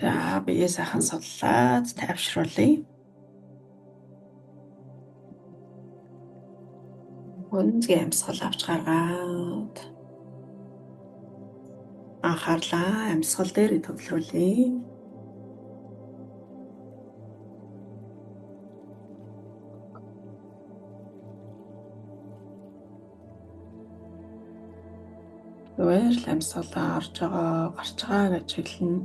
За бие сайхан судлаад тайвшруулъя. Гүнзгий амьсгал авч гаргаад анхаарлаа амьсгал дээр төвлөрүүлье. Зүгээр л амьсгалаа орж байгаа, гарч байгааг ажиглана.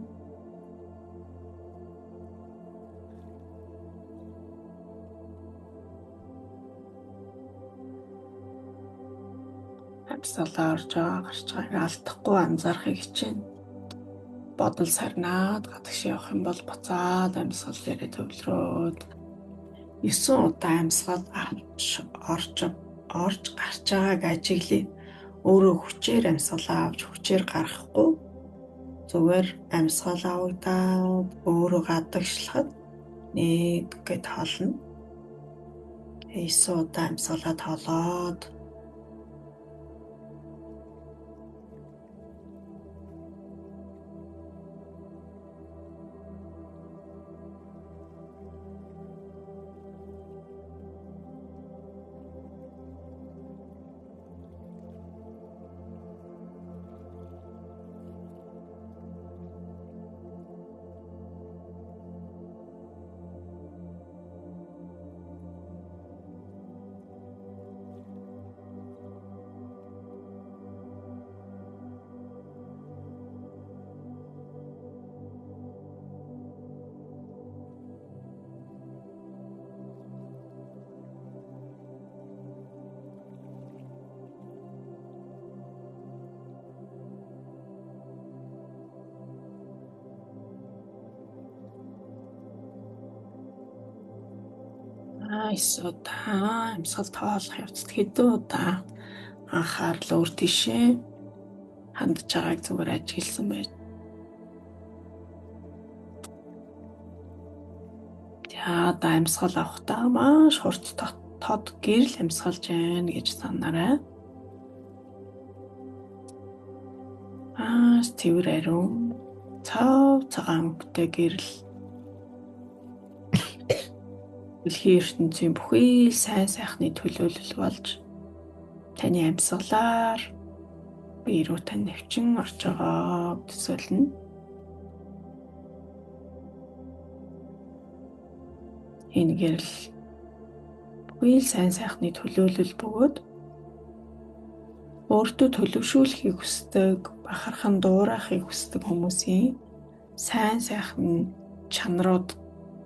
Амьсгалаа орж байгаа, гарч байгааг алдахгүй анзаарахыг хичээнэ. Бодол сарнаад гадагш явах юм бол буцаад амьсгал дээр төвлөрөөд 9 удаа амьсгал орж гарч байгааг ажиглая. Өөрөө хүчээр амьсгалаа авч хүчээр гаргахгүй зүгээр амьсгал авагдаад өөрөө гадагшлахад нэг гэд холно. 9 удаа амьсгалаа тоолоод удаа амьсгал тоолох явцад хэдэн удаа анхаарал өөр тийшээ хандж байгааг зүгээр ажигласан байж. За амьсгал авахдаа маш хурц тод гэрэл амьсгалж байна гэж санаарай. Цэвэр ариун цагаан өнгөтэй гэрэл дэлхийн ертөнцийн бүхий л сайн сайхны төлөөлөл болж таны амьсгалаар бие рүү тань навчин орж байгааг төсөөлнө. Энэ гэрэл бүхий л сайн сайхны төлөөлөл бөгөөд өөртөө төлөвшүүлэхийг хүсдэг, бахархан дуурайхыг хүсдэг хүмүүсийн сайн сайхан чанарууд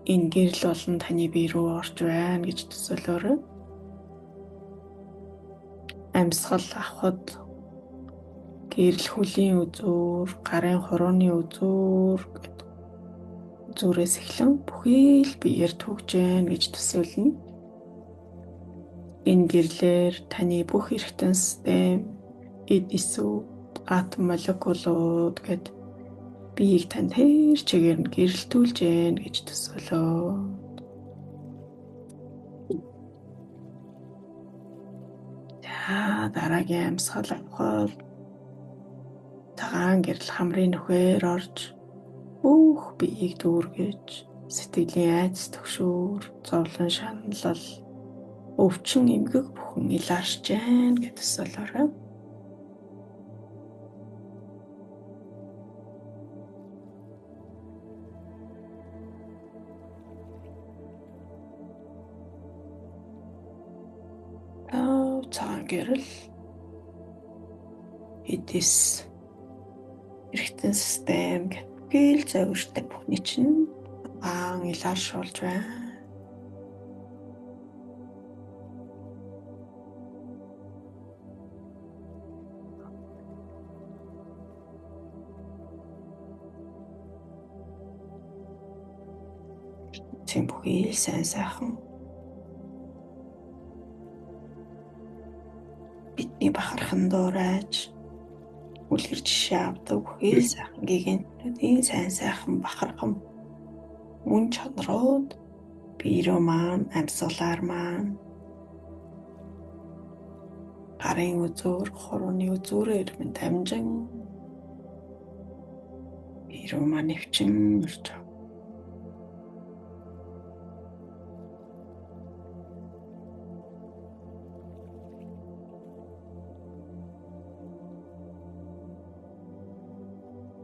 энэ гэрэл болон таны бие рүү орж байна гэж төсөөлөөрэй. Амьсгал авахд гэрэл хөлийн үзүүр, гарын хурууны үзүүр зүрээс эхлэн бүхий л биеэр түгж байна гэж төсөөлнө. Энэ гэрлэр таны бүх эргэтэн систем, эд эсүү, атом молекулууд гэд биеийг тань тэр чигээр нь гэрэлтүүлж байна гэж төсөөлөө. Дараагийн амьсгал авахаар цагаан гэрэл хамрын нүхээр орж бүх биеийг дүүргэж сэтгэлийн айдас төгшөөр, зовлон шаналл, өвчин эмгэг бүхэн илаарч байна гэж төсөөлөөрэй. Цагаан гэрэл эдэс эргэтэн систем гэл зөвөртэй бүхний чинь илааршуулж байна. Тийм бүхий сайн сайхан бидний бахархан дуурайж үлгэр жишээ авдаг бүхий сайхан гигантнуудын сайн сайхан бахархан мөн чанарууд бие рүү маань амьсгалаар маань гарын үзүүр, хурууны үзүүрээр минь дамжин бие рүү маань нэвчин орж байгаа.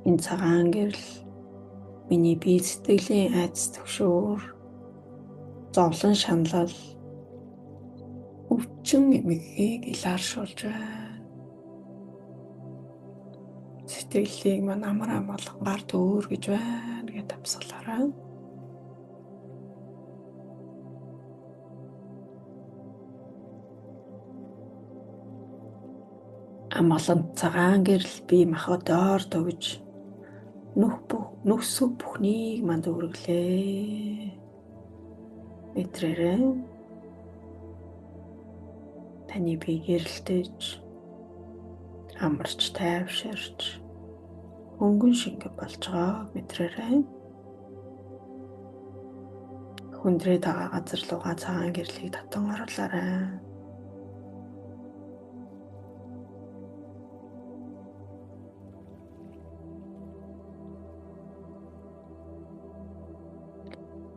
Энэ цагаан гэрэл миний бие сэтгэлийн айдас төгшөөр зовлон шаналл өвчин эмгэгийг илааршуулж байна. Сэтгэлийг маань амар амгалангаар дөөр гэж байна гэж амьсгалаарай. Амгалан цагаан гэрэл бие махбод доор догж нөхсөг бүхнийг манд үргэлээ. Мэдрээрэй. Таны бие гэрэлтэж, амарч тайвширч, хөнгөн шингэн болж байгааг мэдрээрэй. Хүндрээ байгаа газар руугаа цагаан гэрлийг татан оруулаарай.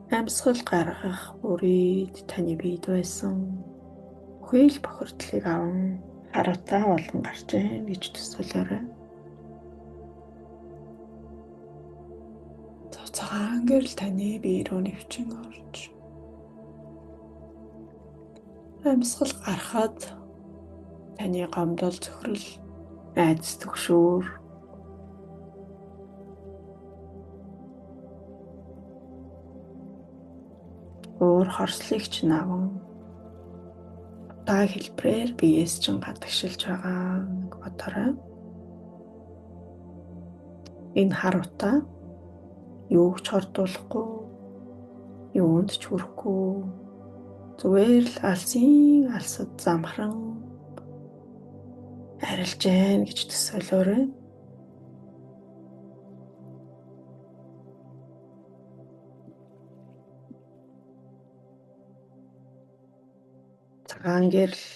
Амьсгал гаргах бүрийд таны биед байсан хүйл бохирдлыг аван хараатаа болон гарч ийн гэж төсөөлөөрэй. Цагаан гэрэл таны бие рүү нэвчин орж амьсгал гарахад таны гомдол цөхрөл айдас төгшөөр өөр хорслыг ч наван та хэлбрээр биеэс чинь гадагшилж байгаа бодорой. Энэ харуутаа юуг ч хордуулахгүй, юунд ч хүрэхгүй, зүгээр л алсын алсад замхран арилж гэн гэж төсөөлөөрэй. Цагаан гэрэл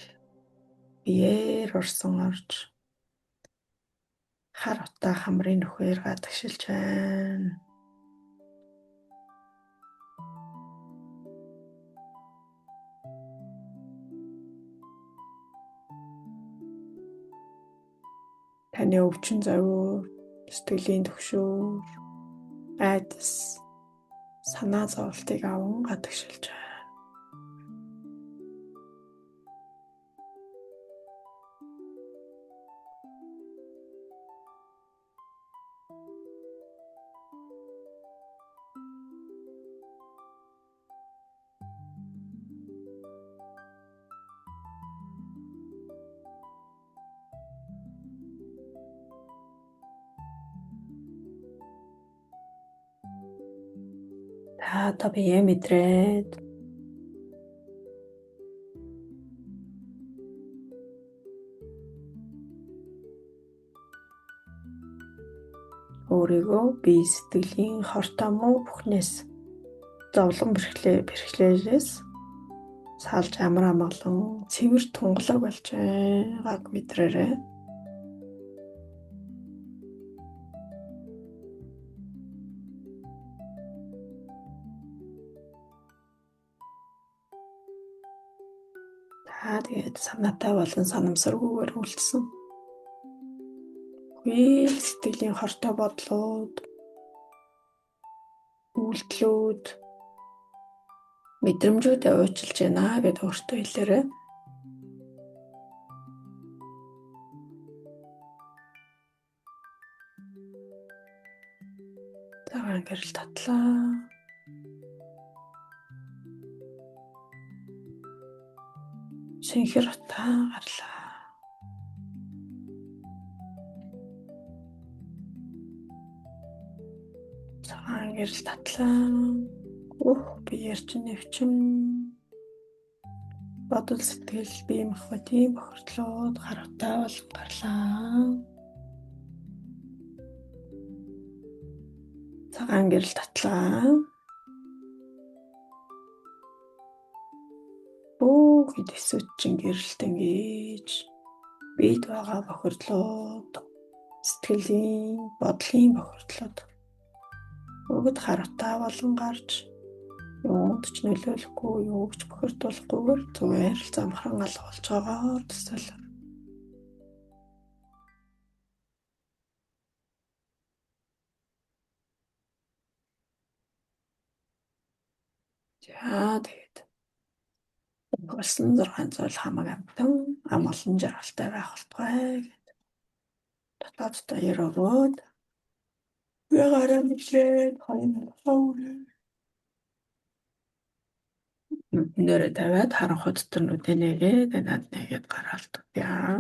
биеэр орсон орж харуутаа хамрын нүхээр гадагшилж байна. Таны өвчин завиур, сэтгэлийн төгшөөр, айдас, санаа зовлтыг аван гадагшилж байна. Та бие мэдрээд өөрийгөө бие сэтгэлийн хортой муу бүхнээс зовлон бэрхлээлээс салж амар амгалан цэвэр тунгалаг болж байгааг мэдрээрэй. Тэгээд санаатай болон санамсаргүйгээр үлдсэн. Хүйл сэтгэлийн хортой бодлууд, үйлдэлүүд, мэдрэмжүүдээ уучлж байна гэдээ өөртөө хэлээрэй. Цагаан гэрэл татлаа. Шинхэр утаа гарлаа. Цагаан гэрэл татлаа. Биеэр чинь нэвчин бодол сэтгэл бие махбодын бохирдлууд харуутаа болон гарлаа. Цагаан гэрэл татлаа. Бүгд эсвэтчин гэрэлт ингэж бид байгаа бохирдлууд, сэтгэлийн, бодлын бохирдлууд нөгөөд харуутаа болон гарч юунд ч нөлөөлөхгүй, юу ч бохирдуулахгүйгээр зүгээр л замхан алга болж байгаагаар төсөөлөв. За тэгээд болсон 6 зүйл хамаг амтан ам олон жаргалтай байх болтугай гэд дотооддоо яригөөд ягараа мэдлээд хоёр хавраа нэрэ тавиад харанхуй дотор нүдэ нэгээд над нэгээд гараалт. Яа.